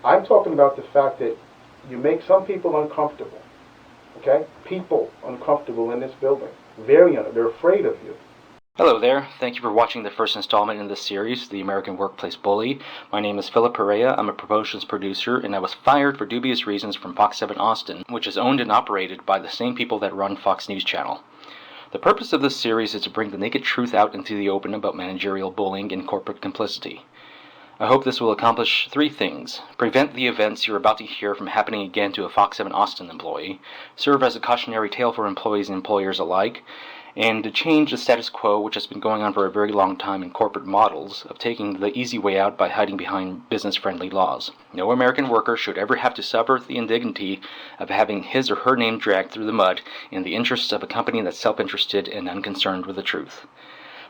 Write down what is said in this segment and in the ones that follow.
I'm talking about the fact that you make some people uncomfortable. Okay? People uncomfortable in this building. They're afraid of you. Hello there. Thank you for watching the first installment in this series, The American Workplace Bully. My name is Philip Perea. I'm a promotions producer, and I was fired for dubious reasons from Fox 7 Austin, which is owned and operated by the same people that run Fox News Channel. The purpose of this series is to bring the naked truth out into the open about managerial bullying and corporate complicity. I hope this will accomplish three things: prevent the events you're about to hear from happening again to a Fox 7 Austin employee, serve as a cautionary tale for employees and employers alike, and to change the status quo, which has been going on for a very long time in corporate models, of taking the easy way out by hiding behind business-friendly laws. No American worker should ever have to suffer the indignity of having his or her name dragged through the mud in the interests of a company that's self-interested and unconcerned with the truth.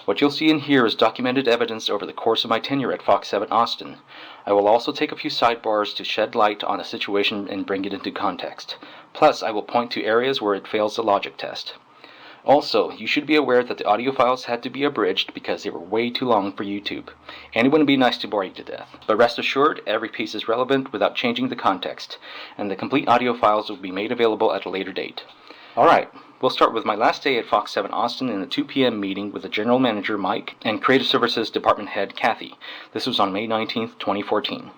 What you'll see in here is documented evidence over the course of my tenure at Fox 7 Austin. I will also take a few sidebars to shed light on a situation and bring it into context. Plus, I will point to areas where it fails the logic test. Also, you should be aware that the audio files had to be abridged because they were way too long for YouTube, and it wouldn't be nice to bore you to death. But rest assured, every piece is relevant without changing the context, and the complete audio files will be made available at a later date. Alright, we'll start with my last day at Fox 7 Austin in a 2 p.m. meeting with the General Manager, Mike, and Creative Services Department Head, Kathy. This was on May 19th, 2014.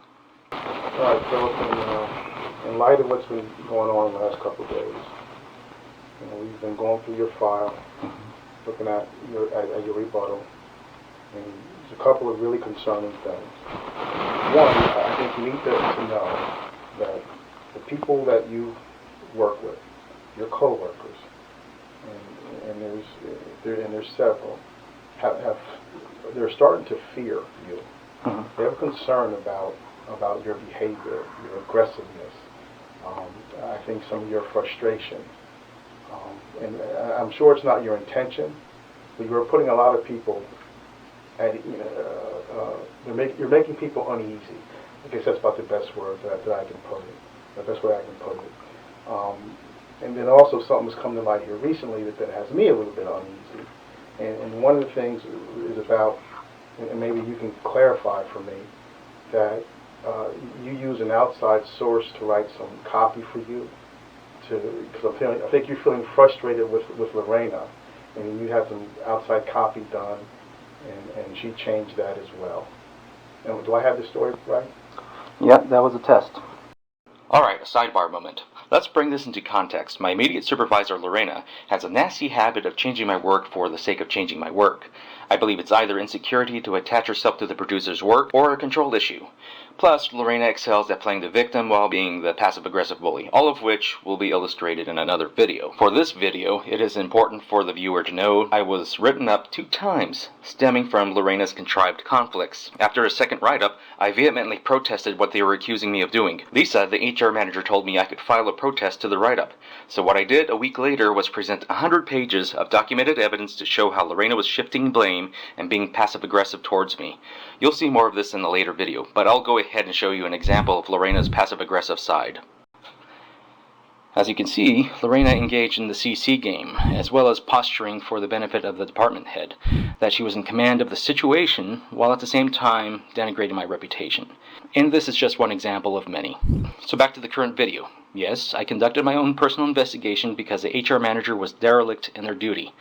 Alright, Philip, in light of what's been going on the last couple of days, we've been going through your file, looking at your rebuttal, and there's a couple of really concerning things. One, I think you need to know that the people that you work with, your co-workers, and there's several, they're starting to fear you. They have a concern about your behavior, your aggressiveness. I think some of your frustration. And I'm sure it's not your intention, but you're putting a lot of people at, you're making people uneasy. I guess that's about the best word that I can put it, the best way I can put it. And then also something's come to light here recently that has me a little bit uneasy. And one of the things is about, and maybe you can clarify for me, that you use an outside source to write some copy for you. Because I think you're feeling frustrated with Lorena, and you had some outside copy done, and she changed that as well. And do I have the story right? Yep, that was a test. Alright, a sidebar moment. Let's bring this into context. My immediate supervisor, Lorena, has a nasty habit of changing my work for the sake of changing my work. I believe it's either insecurity to attach herself to the producer's work or a control issue. Plus, Lorena excels at playing the victim while being the passive-aggressive bully, all of which will be illustrated in another video. For this video, it is important for the viewer to know I was written up 2 times, stemming from Lorena's contrived conflicts. After a second write-up, I vehemently protested what they were accusing me of doing. Lisa, the HR manager, told me I could file a protest to the write-up. So what I did a week later was present 100 pages of documented evidence to show how Lorena was shifting blame and being passive-aggressive towards me. You'll see more of this in a later video, but I'll go ahead and show you an example of Lorena's passive-aggressive side. As you can see, Lorena engaged in the CC game, as well as posturing for the benefit of the department head, that she was in command of the situation, while at the same time denigrating my reputation. And this is just one example of many. So back to the current video. Yes, I conducted my own personal investigation because the HR manager was derelict in their duty.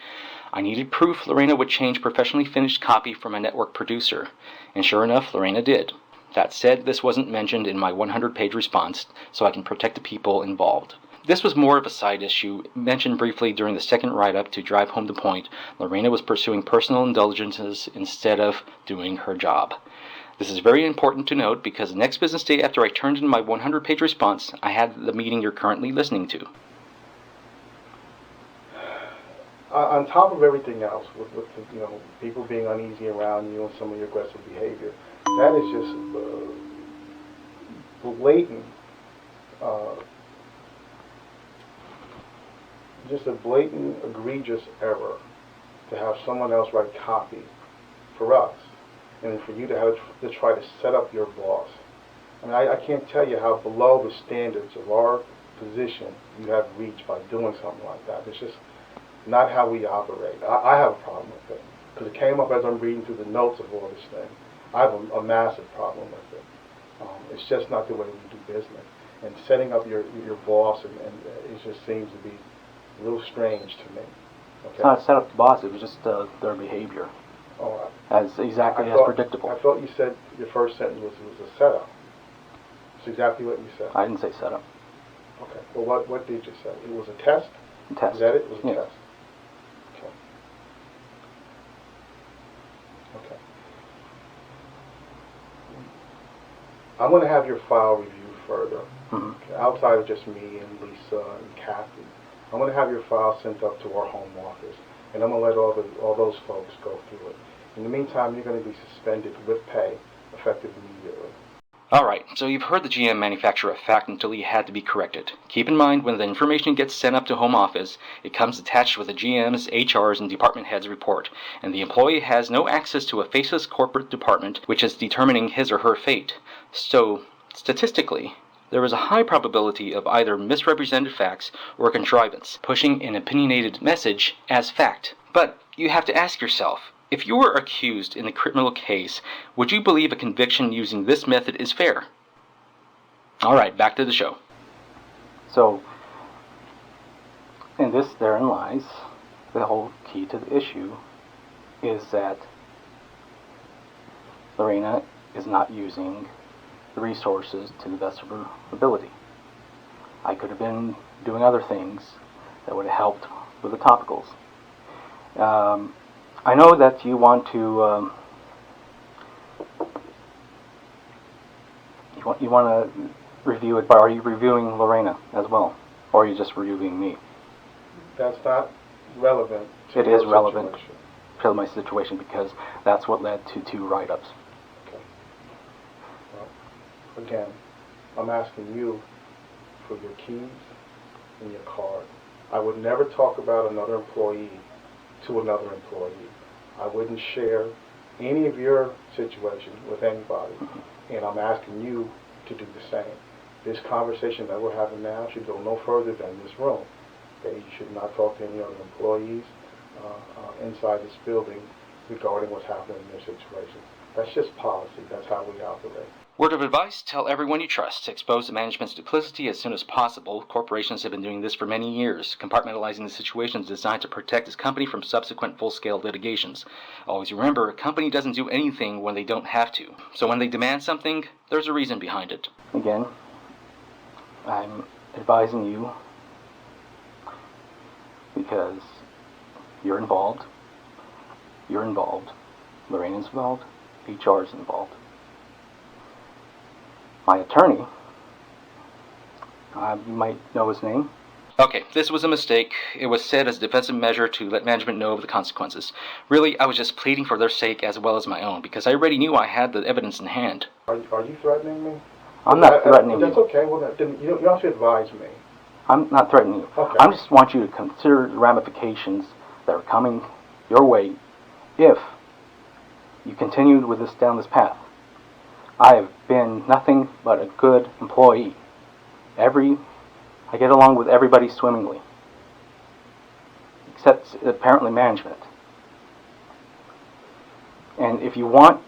I needed proof Lorena would change professionally finished copy from a network producer, and sure enough, Lorena did. That said, this wasn't mentioned in my 100-page response, so I can protect the people involved. This was more of a side issue, mentioned briefly during the second write-up to drive home the point Lorena was pursuing personal indulgences instead of doing her job. This is very important to note because the next business day after I turned in my 100-page response, I had the meeting you're currently listening to. On top of everything else, with people being uneasy around you and some of your aggressive behavior, that is just blatant, just a blatant, egregious error to have someone else write copy for us, and for you to have to try to set up your boss. I mean, I can't tell you how below the standards of our position you have reached by doing something like that. It's just not how we operate. I have a problem with it, because it came up as I'm reading through the notes of all this thing. I have a massive problem with it. It's just not the way we do business. And setting up your boss, and it just seems to be a little strange to me. Okay? It's not set up the boss, it was just their behavior. Oh, As exactly as predictable. I thought you said your first sentence was a setup. It's exactly what you said. I didn't say setup. Okay. Well, what did you say? It was a test? A test. Is that it? It was a Yeah. test. Okay. Okay. I'm going to have your file reviewed further. Mm-hmm. Okay, outside of just me and Lisa and Kathy. I'm going to have your file sent up to our home office, and I'm going to let all those folks go through it. In the meantime, you're going to be suspended with pay, effective immediately. Alright, so you've heard the GM manufacture a fact until he had to be corrected. Keep in mind, when the information gets sent up to home office, it comes attached with the GM's, HR's, and department head's report, and the employee has no access to a faceless corporate department which is determining his or her fate. So, statistically, there is a high probability of either misrepresented facts or contrivance, pushing an opinionated message as fact. But you have to ask yourself, if you were accused in a criminal case, would you believe a conviction using this method is fair? Alright, back to the show. So, and therein lies the whole key to the issue, is that Lorena is not using the resources to the best of her ability. I could have been doing other things that would have helped with the topicals. I know that you want to you want to review it, but are you reviewing Lorena as well, or are you just reviewing me? That's not relevant to It your is relevant situation. to my situation because that's what led to 2 write-ups. Okay. Well, again, I'm asking you for your keys and your card. I would never talk about another employee to another employee. I wouldn't share any of your situation with anybody, and I'm asking you to do the same. This conversation that we're having now should go no further than this room. Okay? You should not talk to any other employees inside this building regarding what's happening in their situation. That's just policy. That's how we operate. Word of advice, tell everyone you trust. Expose the management's duplicity as soon as possible. Corporations have been doing this for many years. Compartmentalizing the situation is designed to protect its company from subsequent full-scale litigations. Always remember, a company doesn't do anything when they don't have to. So when they demand something, there's a reason behind it. Again, I'm advising you because you're involved. Lorena's involved. HR's involved. My attorney, you might know his name. Okay, this was a mistake. It was said as a defensive measure to let management know of the consequences. Really, I was just pleading for their sake as well as my own, because I already knew I had the evidence in hand. Are you threatening me? I'm not threatening you. That's okay. Well, then you don't have to advise me. I'm not threatening you. Okay. I just want you to consider the ramifications that are coming your way if you continue with down this path. I have been nothing but a good employee. I get along with everybody swimmingly, except apparently management. And if you want,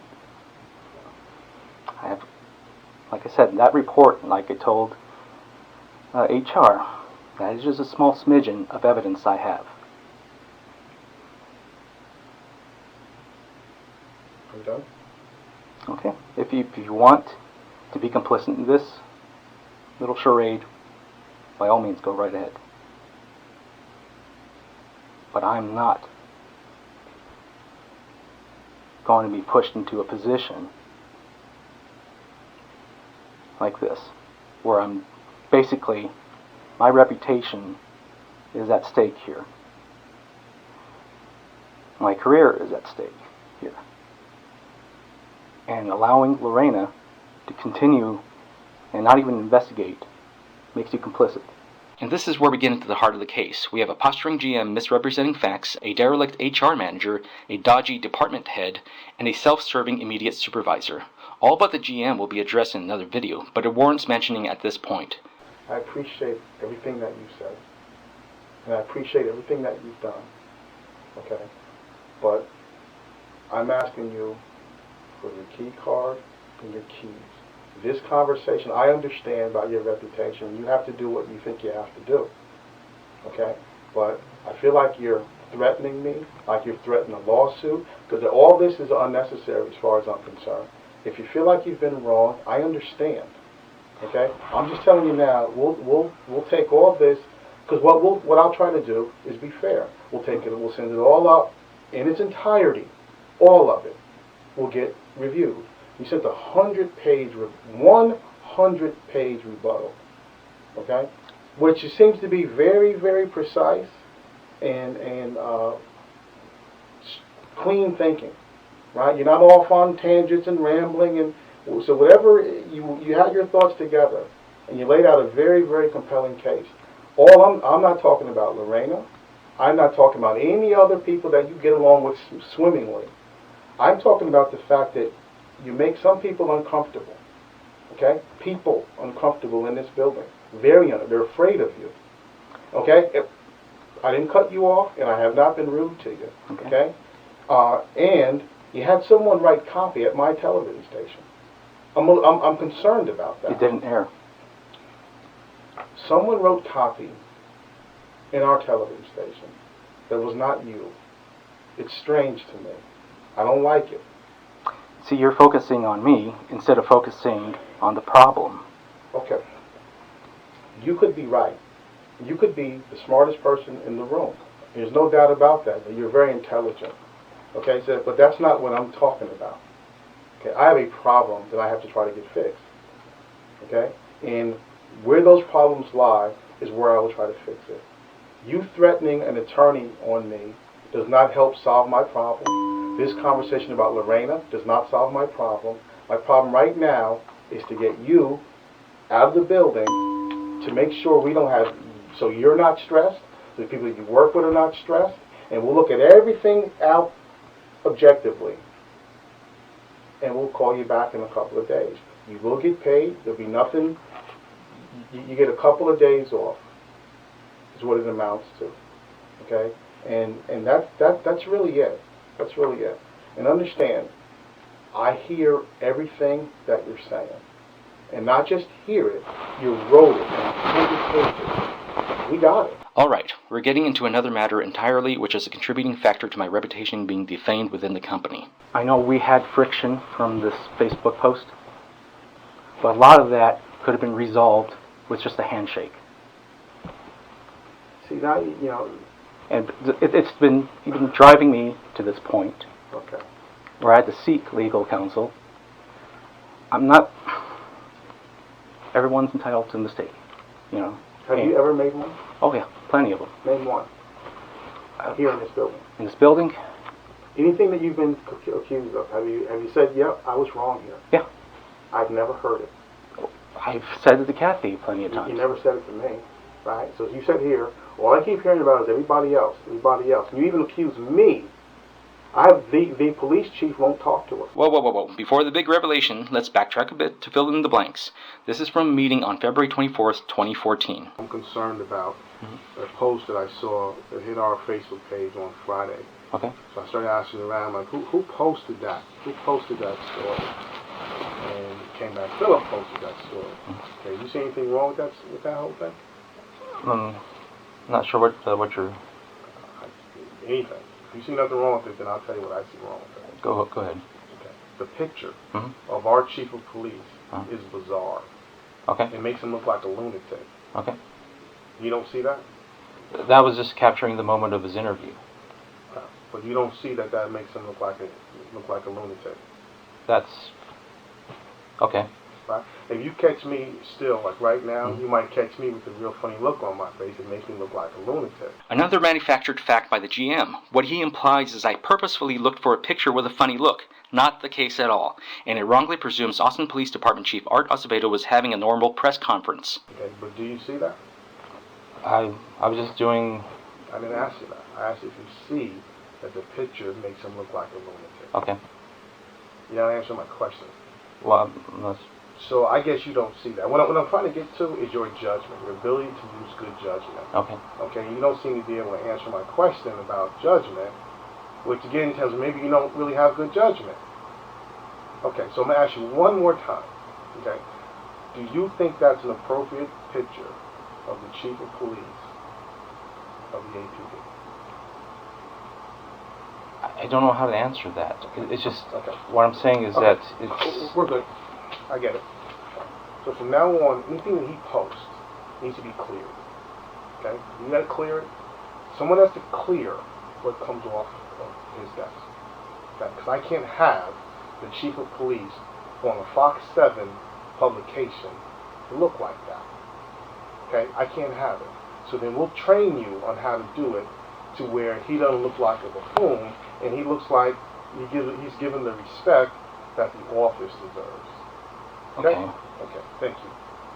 like I said, that report, like I told HR, that is just a small smidgen of evidence I have. I'm done. Okay, if you want to be complicit in this little charade, by all means go right ahead. But I'm not going to be pushed into a position like this, where I'm basically, my reputation is at stake here. My career is at stake here. And allowing Lorena to continue and not even investigate makes you complicit. And this is where we get into the heart of the case. We have a posturing GM misrepresenting facts, a derelict HR manager, a dodgy department head, and a self-serving immediate supervisor. All about the GM will be addressed in another video, but it warrants mentioning at this point. I appreciate everything that you said, and I appreciate everything that you've done. Okay, but I'm asking you for your key card and your keys. This conversation, I understand about your reputation. You have to do what you think you have to do. Okay? But I feel like you're threatening me, like you're threatening a lawsuit, because all this is unnecessary as far as I'm concerned. If you feel like you've been wronged, I understand. Okay? I'm just telling you now, we'll take all this, because what I'll try to do is be fair. We'll take it, we'll send it all up in its entirety, all of it will get reviewed. You sent 100-page rebuttal, okay, which seems to be very, very precise and clean thinking, right? You're not off on tangents and rambling, and so whatever you had your thoughts together, and you laid out a very, very compelling case. I'm not talking about Lorena. I'm not talking about any other people that you get along with swimmingly. I'm talking about the fact that you make some people uncomfortable. Okay? People uncomfortable in this building. They're afraid of you. Okay? I didn't cut you off, and I have not been rude to you. Okay? And you had someone write copy at my television station. I'm concerned about that. It didn't air. Someone wrote copy in our television station that was not you. It's strange to me. I don't like it. See, you're focusing on me instead of focusing on the problem. Okay. You could be right. You could be the smartest person in the room. There's no doubt about that. You're very intelligent. Okay, so, but that's not what I'm talking about. Okay, I have a problem that I have to try to get fixed. Okay, and where those problems lie is where I will try to fix it. You threatening an attorney on me does not help solve my problem. This conversation about Lorena does not solve my problem. My problem right now is to get you out of the building to make sure we don't have, so you're not stressed, the people you work with are not stressed, and we'll look at everything out objectively. And we'll call you back in a couple of days. You will get paid. There'll be nothing. You get a couple of days off is what it amounts to. Okay? And that's really it. That's really it. And understand, I hear everything that you're saying. And not just hear it, you wrote it in 100 pages. We got it. All right, we're getting into another matter entirely, which is a contributing factor to my reputation being defamed within the company. I know we had friction from this Facebook post, but a lot of that could have been resolved with just a handshake. See, now, you know... And it's been even driving me to this point, Okay. where I had to seek legal counsel. I'm not... Everyone's entitled to a mistake, you know. Have you ever made one? Oh yeah, plenty of them. Name one. Here in this building. In this building? Anything that you've been accused of, have you said, yep, I was wrong here? Yeah. I've never heard it. I've said it to Kathy plenty of times. You never said it to me, right? So you said here, all I keep hearing about is everybody else. And you even accuse me. The police chief won't talk to us. Whoa. Before the big revelation, let's backtrack a bit to fill in the blanks. This is from a meeting on February 24th, 2014. I'm concerned about a post that I saw that hit our Facebook page on Friday. Okay. So I started asking around, like, who posted that? Who posted that story? And it came back, Philip posted that story. Okay, you see anything wrong with that whole thing? Not sure what you're... Anything. If you see nothing wrong with it, then I'll tell you what I see wrong with it. Go ahead. Okay. The picture of our chief of police is bizarre. Okay. It makes him look like a lunatic. Okay. You don't see that? That was just capturing the moment of his interview. But you don't see that makes him look like a lunatic. That's... Okay. Right? If you catch me still, like right now, you might catch me with a real funny look on my face. It makes me look like a lunatic. Another manufactured fact by the GM. What he implies is I purposefully looked for a picture with a funny look. Not the case at all. And it wrongly presumes Austin Police Department Chief Art Acevedo was having a normal press conference. Okay, but do you see that? I was just doing... I didn't ask you that. I asked if you see that the picture makes him look like a lunatic. Okay. You don't answer my question. Well, So I guess you don't see that. What I'm trying to get to is your judgment, your ability to use good judgment. Okay. Okay, you don't seem to be able to answer my question about judgment, which again tells me maybe you don't really have good judgment. Okay, so I'm going to ask you one more time. Okay? Do you think that's an appropriate picture of the chief of police of the APD? I don't know how to answer that. It's just, Okay. what I'm saying is Okay. that it's... We're good. I get it. So from now on, anything that he posts needs to be cleared. Okay? You gotta clear it. Someone has to clear what comes off of his desk. Okay? Because I can't have the chief of police on a Fox 7 publication to look like that. Okay? I can't have it. So then we'll train you on how to do it to where he doesn't look like a buffoon, and he looks like he's given the respect that the office deserves. Okay? Okay, thank you.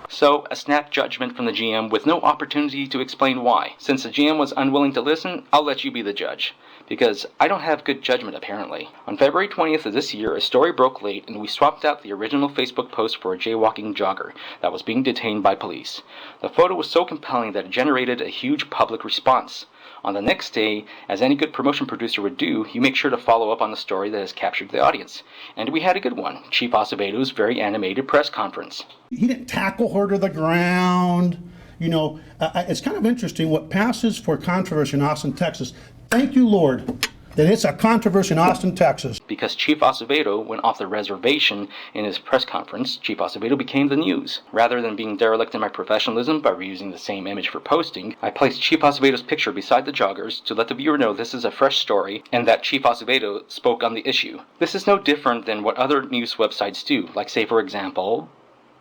So, a snap judgment from the GM with no opportunity to explain why. Since the GM was unwilling to listen, I'll let you be the judge. Because I don't have good judgment, apparently. On February 20th of this year, a story broke late, and we swapped out the original Facebook post for a jaywalking jogger that was being detained by police. The photo was so compelling that it generated a huge public response. On the next day, as any good promotion producer would do, you make sure to follow up on the story that has captured the audience. And we had a good one, Chief Acevedo's very animated press conference. He didn't tackle her to the ground. You know, it's kind of interesting what passes for controversy in Austin, Texas. Thank you, Lord, that it's a controversy in Austin, Texas. Because Chief Acevedo went off the reservation in his press conference, Chief Acevedo became the news. Rather than being derelict in my professionalism by reusing the same image for posting, I placed Chief Acevedo's picture beside the joggers to let the viewer know this is a fresh story and that Chief Acevedo spoke on the issue. This is no different than what other news websites do, like say for example,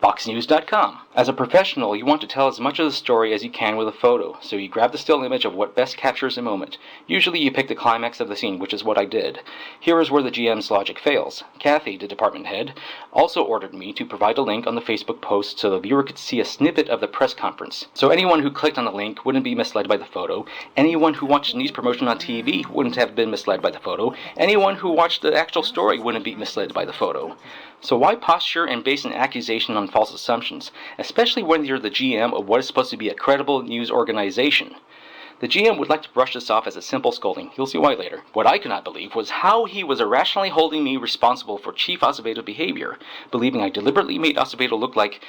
FoxNews.com. As a professional, you want to tell as much of the story as you can with a photo, so you grab the still image of what best captures a moment. Usually you pick the climax of the scene, which is what I did. Here is where the GM's logic fails. Kathy, the department head, also ordered me to provide a link on the Facebook post so the viewer could see a snippet of the press conference. So anyone who clicked on the link wouldn't be misled by the photo. Anyone who watched news promotion on TV wouldn't have been misled by the photo. Anyone who watched the actual story wouldn't be misled by the photo. So why posture and base an accusation on false assumptions, especially when you're the GM of what is supposed to be a credible news organization? The GM would like to brush this off as a simple scolding. You'll see why later. What I could not believe was how he was irrationally holding me responsible for Chief Acevedo's behavior, believing I deliberately made Acevedo look like,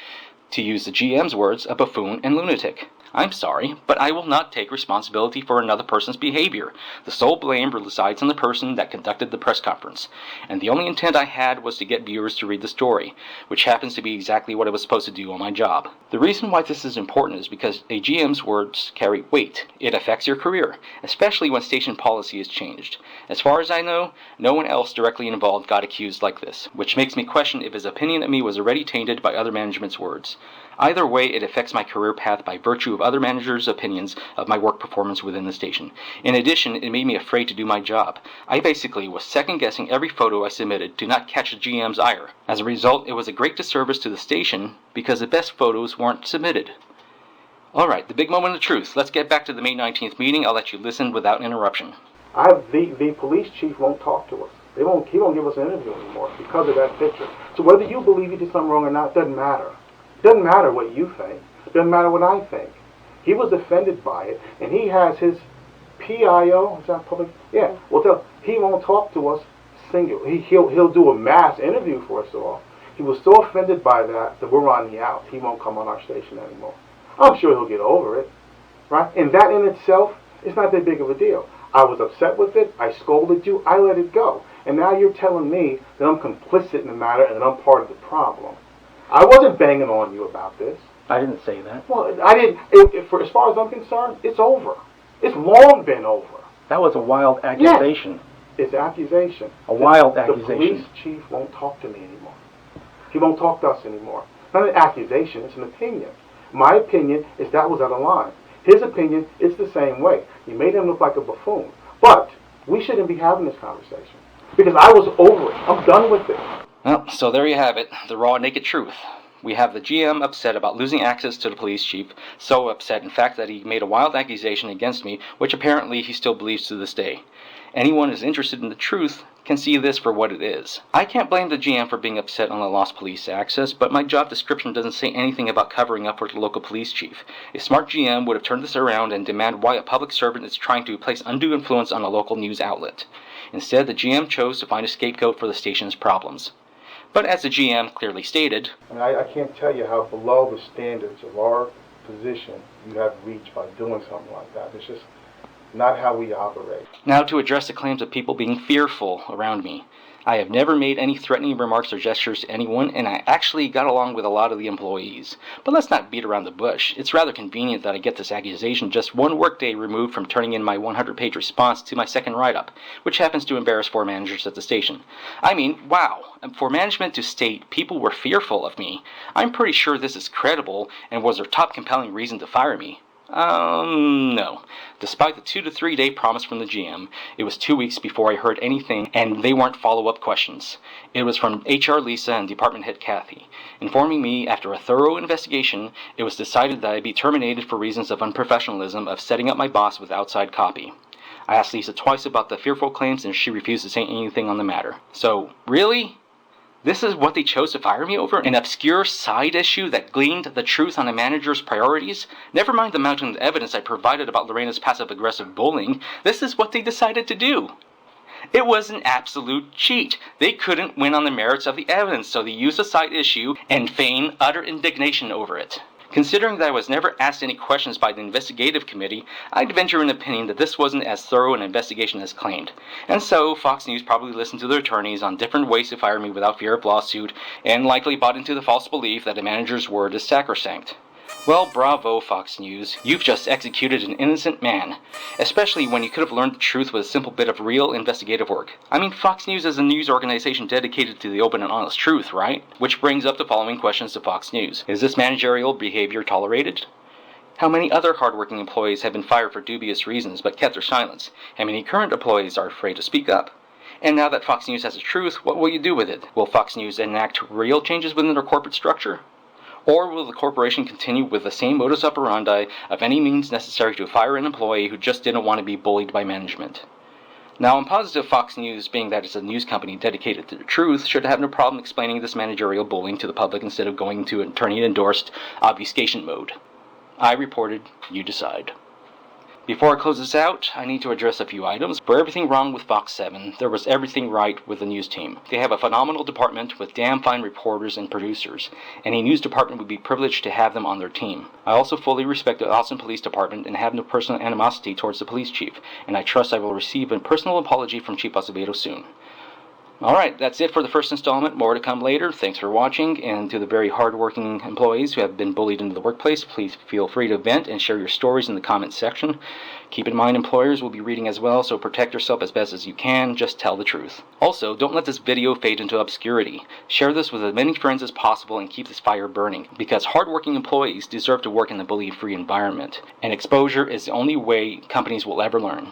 to use the GM's words, a buffoon and lunatic. I'm sorry, but I will not take responsibility for another person's behavior. The sole blame resides on the person that conducted the press conference, and the only intent I had was to get viewers to read the story, which happens to be exactly what I was supposed to do on my job. The reason why this is important is because a GM's words carry weight. It affects your career, especially when station policy is changed. As far as I know, no one else directly involved got accused like this, which makes me question if his opinion of me was already tainted by other management's words. Either way, it affects my career path by virtue of other managers' opinions of my work performance within the station. In addition, it made me afraid to do my job. I basically was second-guessing every photo I submitted to not catch the GM's ire. As a result, it was a great disservice to the station because the best photos weren't submitted. Alright, the big moment of truth. Let's get back to the May 19th meeting. I'll let you listen without interruption. The police chief won't talk to us. He won't give us an interview anymore because of that picture. So whether you believe he did something wrong or not, doesn't matter. Doesn't matter what you think. Doesn't matter what I think. He was offended by it, and he has his PIO. Is that public? Yeah. Well, he won't talk to us single. He'll do a mass interview for us all. He was so offended by that we're on the out. He won't come on our station anymore. I'm sure he'll get over it, right? And that in itself is not that big of a deal. I was upset with it. I scolded you. I let it go. And now you're telling me that I'm complicit in the matter and that I'm part of the problem. I wasn't banging on you about this. I didn't say that. Well, I didn't. For as far as I'm concerned, it's over. It's long been over. That was a wild accusation. Yes, it's accusation. A wild The accusation. police chief won't talk to me anymore. He won't talk to us anymore. Not an accusation, it's an opinion. My opinion is that was out of line. His opinion is the same way. You made him look like a buffoon. But we shouldn't be having this conversation. Because I was over it. I'm done with it. Well, so there you have it, the raw, naked truth. We have the GM upset about losing access to the police chief, so upset, in fact, that he made a wild accusation against me, which apparently he still believes to this day. Anyone who's interested in the truth can see this for what it is. I can't blame the GM for being upset on the lost police access, but my job description doesn't say anything about covering up for the local police chief. A smart GM would have turned this around and demanded why a public servant is trying to place undue influence on a local news outlet. Instead, the GM chose to find a scapegoat for the station's problems. But as the GM clearly stated, And I can't tell you how below the standards of our position you have reached by doing something like that. It's just not how we operate. now to address the claims of people being fearful around me. I have never made any threatening remarks or gestures to anyone, and I actually got along with a lot of the employees. But let's not beat around the bush. It's rather convenient that I get this accusation just one workday removed from turning in my 100-page response to my second write-up, which happens to embarrass 4 managers at the station. I mean, wow, for management to state people were fearful of me, I'm pretty sure this is credible and was their top compelling reason to fire me. No. Despite the 2 to 3 day promise from the GM, it was 2 weeks before I heard anything, and they weren't follow-up questions. It was from HR Lisa and Department Head Kathy, informing me after a thorough investigation, it was decided that I be terminated for reasons of unprofessionalism of setting up my boss with outside copy. I asked Lisa twice about the fearful claims, and she refused to say anything on the matter. So, really? This is what they chose to fire me over? An obscure side issue that gleaned the truth on a manager's priorities? Never mind the mountain of evidence I provided about Lorena's passive-aggressive bullying. This is what they decided to do. It was an absolute cheat. They couldn't win on the merits of the evidence, so they used a side issue and feign utter indignation over it. Considering that I was never asked any questions by the investigative committee, I'd venture an opinion that this wasn't as thorough an investigation as claimed. And so, Fox News probably listened to their attorneys on different ways to fire me without fear of lawsuit, and likely bought into the false belief that a manager's word is sacrosanct. Well, bravo, Fox News. You've just executed an innocent man. Especially when you could have learned the truth with a simple bit of real investigative work. I mean, Fox News is a news organization dedicated to the open and honest truth, right? Which brings up the following questions to Fox News. Is this managerial behavior tolerated? How many other hardworking employees have been fired for dubious reasons but kept their silence? How many current employees are afraid to speak up? And now that Fox News has the truth, what will you do with it? Will Fox News enact real changes within their corporate structure? Or will the corporation continue with the same modus operandi of any means necessary to fire an employee who just didn't want to be bullied by management? Now, I'm positive Fox News, being that it's a news company dedicated to the truth, should have no problem explaining this managerial bullying to the public instead of going into attorney-endorsed obfuscation mode. I reported, you decide. Before I close this out, I need to address a few items. For everything wrong with Fox 7, there was everything right with the news team. They have a phenomenal department with damn fine reporters and producers. Any news department would be privileged to have them on their team. I also fully respect the Austin Police Department and have no personal animosity towards the police chief, and I trust I will receive a personal apology from Chief Acevedo soon. Alright, that's it for the first installment. More to come later. Thanks for watching, and to the very hard-working employees who have been bullied into the workplace, please feel free to vent and share your stories in the comments section. Keep in mind, employers will be reading as well, so protect yourself as best as you can. Just tell the truth. Also, don't let this video fade into obscurity. Share this with as many friends as possible and keep this fire burning, because hard-working employees deserve to work in a bully-free environment, and exposure is the only way companies will ever learn.